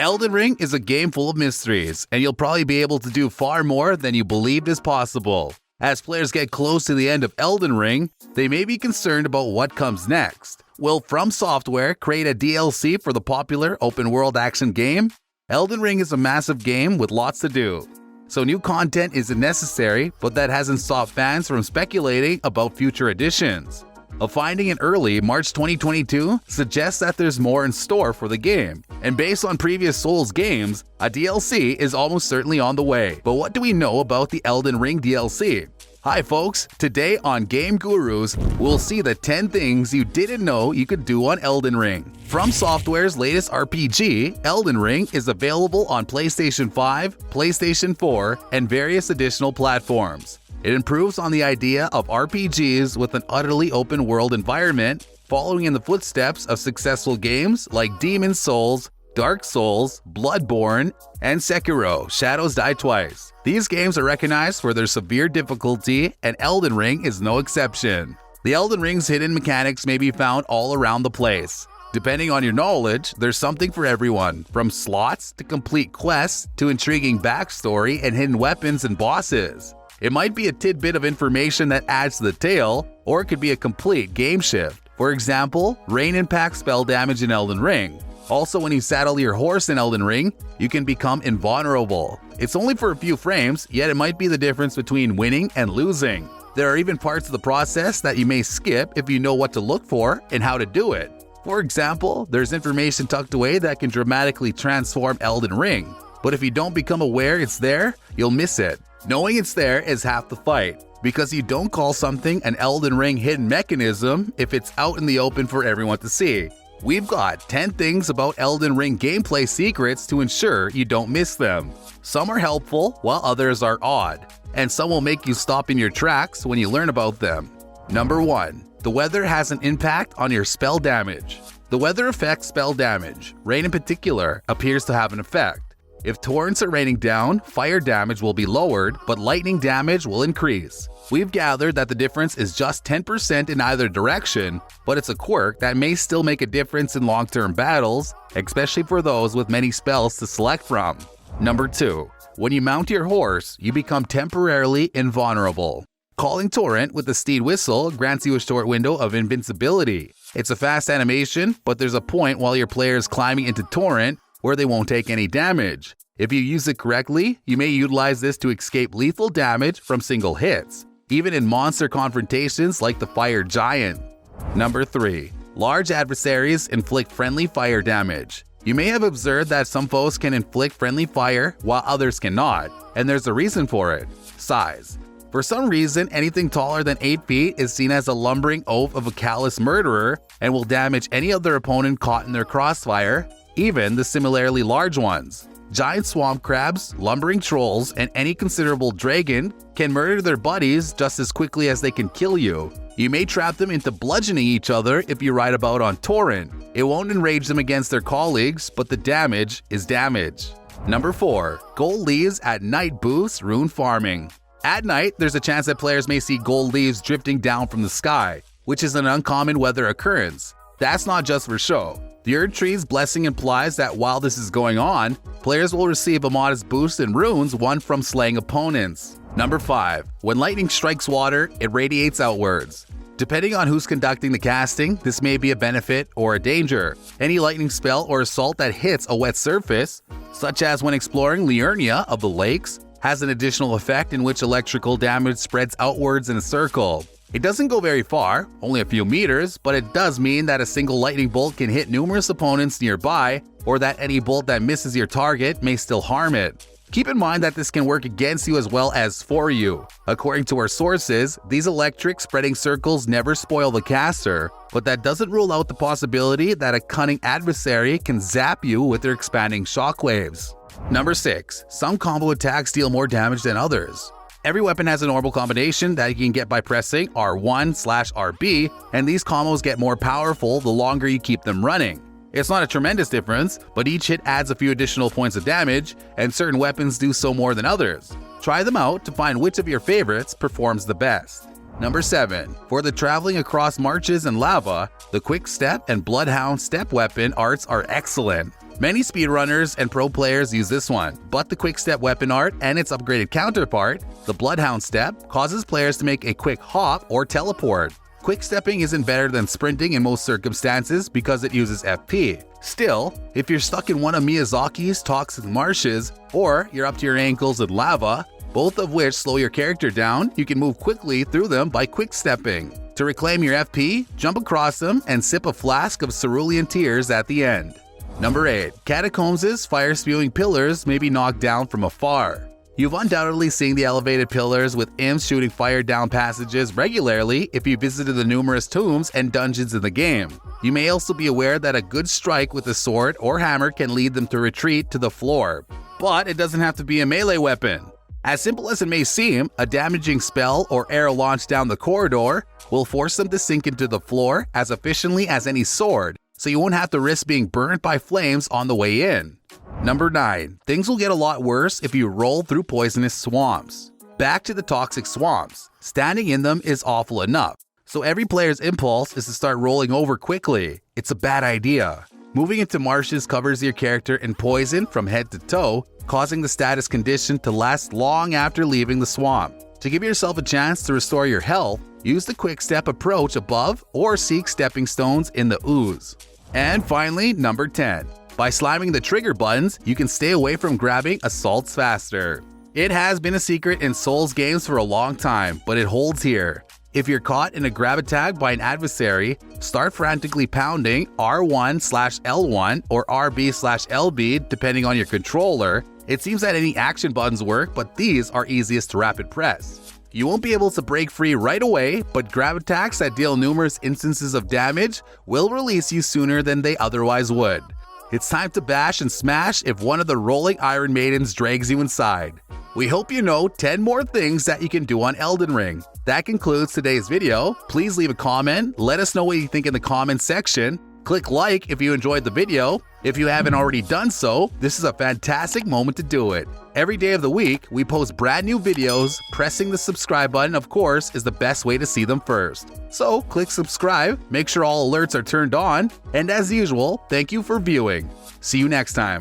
Elden Ring is a game full of mysteries, and you'll probably be able to do far more than you believed is possible. As players get close to the end of Elden Ring, they may be concerned about what comes next. Will From Software create a DLC for the popular open-world action game? Elden Ring is a massive game with lots to do, so new content isn't necessary, but that hasn't stopped fans from speculating about future editions. A finding in early March 2022 suggests that there's more in store for the game, and based on previous Souls games, a DLC is almost certainly on the way. But what do we know about the Elden Ring DLC? Hi folks, today on Game Gurus, we'll see the 10 things you didn't know you could do on Elden Ring. From Software's latest RPG, Elden Ring is available on PlayStation 5, PlayStation 4, and various additional platforms. It improves on the idea of RPGs with an utterly open world environment, following in the footsteps of successful games like Demon's Souls, Dark Souls, Bloodborne, and Sekiro: Shadows Die Twice. These games are recognized for their severe difficulty, and Elden Ring is no exception. The Elden Ring's hidden mechanics may be found all around the place. Depending on your knowledge, there's something for everyone, from slots to complete quests to intriguing backstory and hidden weapons and bosses. It might be a tidbit of information that adds to the tale, or it could be a complete game shift. For example, rain impacts spell damage in Elden Ring. Also, when you saddle your horse in Elden Ring, you can become invulnerable. It's only for a few frames, yet it might be the difference between winning and losing. There are even parts of the process that you may skip if you know what to look for and how to do it. For example, there's information tucked away that can dramatically transform Elden Ring, but if you don't become aware it's there, you'll miss it. Knowing it's there is half the fight, because you don't call something an Elden Ring hidden mechanism if it's out in the open for everyone to see. We've got 10 things about Elden Ring gameplay secrets to ensure you don't miss them. Some are helpful, while others are odd, and some will make you stop in your tracks when you learn about them. Number 1. The weather has an impact on your spell damage. The weather affects spell damage. Rain in particular appears to have an effect. If torrents are raining down, fire damage will be lowered, but lightning damage will increase. We've gathered that the difference is just 10% in either direction, but it's a quirk that may still make a difference in long-term battles, especially for those with many spells to select from. Number 2. When you mount your horse, you become temporarily invulnerable. Calling Torrent with the steed whistle grants you a short window of invincibility. It's a fast animation, but there's a point while your player is climbing into Torrent where they won't take any damage. If you use it correctly, you may utilize this to escape lethal damage from single hits, even in monster confrontations like the Fire Giant. Number 3. Large adversaries inflict friendly fire damage. You may have observed that some foes can inflict friendly fire while others cannot, and there's a reason for it: size. For some reason, anything taller than 8 feet is seen as a lumbering oaf of a callous murderer and will damage any other opponent caught in their crossfire, even the similarly large ones. Giant swamp crabs, lumbering trolls, and any considerable dragon can murder their buddies just as quickly as they can kill you. You may trap them into bludgeoning each other if you ride about on Torrent. It won't enrage them against their colleagues, but the damage is damage. Number 4. Gold leaves at night boosts rune farming. At night, there's a chance that players may see gold leaves drifting down from the sky, which is an uncommon weather occurrence. That's not just for show. The Erd Tree's blessing implies that while this is going on, players will receive a modest boost in runes won from slaying opponents. Number 5. When lightning strikes water, it radiates outwards. Depending on who's conducting the casting, this may be a benefit or a danger. Any lightning spell or assault that hits a wet surface, such as when exploring Liurnia of the Lakes, has an additional effect in which electrical damage spreads outwards in a circle. It doesn't go very far, only a few meters, but it does mean that a single lightning bolt can hit numerous opponents nearby, or that any bolt that misses your target may still harm it. Keep in mind that this can work against you as well as for you. According to our sources, these electric spreading circles never spoil the caster, but that doesn't rule out the possibility that a cunning adversary can zap you with their expanding shockwaves. Number 6. Some combo attacks deal more damage than others. Every weapon has a normal combination that you can get by pressing R1/RB, and these combos get more powerful the longer you keep them running. It's not a tremendous difference, but each hit adds a few additional points of damage, and certain weapons do so more than others. Try them out to find which of your favorites performs the best. Number 7. For the traveling across marshes and lava, the Quick Step and Bloodhound step weapon arts are excellent. Many speedrunners and pro players use this one, but the quick step weapon art and its upgraded counterpart, the Bloodhound step, causes players to make a quick hop or teleport. Quick stepping isn't better than sprinting in most circumstances because it uses FP. Still, if you're stuck in one of Miyazaki's toxic marshes, or you're up to your ankles in lava, both of which slow your character down, you can move quickly through them by quick stepping. To reclaim your FP, jump across them and sip a flask of cerulean tears at the end. Number 8. Catacombs' fire-spewing pillars may be knocked down from afar. You've undoubtedly seen the elevated pillars with imps shooting fire down passages regularly if you visited the numerous tombs and dungeons in the game. You may also be aware that a good strike with a sword or hammer can lead them to retreat to the floor. But it doesn't have to be a melee weapon. As simple as it may seem, a damaging spell or arrow launched down the corridor will force them to sink into the floor as efficiently as any sword, so you won't have to risk being burnt by flames on the way in. Number 9. Things will get a lot worse if you roll through poisonous swamps. Back to the toxic swamps. Standing in them is awful enough, so every player's impulse is to start rolling over quickly. It's a bad idea. Moving into marshes covers your character in poison from head to toe, causing the status condition to last long after leaving the swamp. To give yourself a chance to restore your health, use the quick step approach above or seek stepping stones in the ooze. And finally, number 10. By slamming the trigger buttons, you can stay away from grabbing assaults faster. It has been a secret in Souls games for a long time, but it holds here. If you're caught in a grab attack by an adversary, start frantically pounding R1/L1 or RB/LB depending on your controller. It seems that any action buttons work, but these are easiest to rapid press. You won't be able to break free right away, but grab attacks that deal numerous instances of damage will release you sooner than they otherwise would. It's time to bash and smash if one of the rolling Iron Maidens drags you inside. We hope you know 10 more things that you can do on Elden Ring. That concludes today's video. Please leave a comment, let us know what you think in the comments section. Click like if you enjoyed the video. If you haven't already done so, this is a fantastic moment to do it. Every day of the week, we post brand new videos. Pressing the subscribe button, of course, is the best way to see them first. So click subscribe, make sure all alerts are turned on, and as usual, thank you for viewing. See you next time.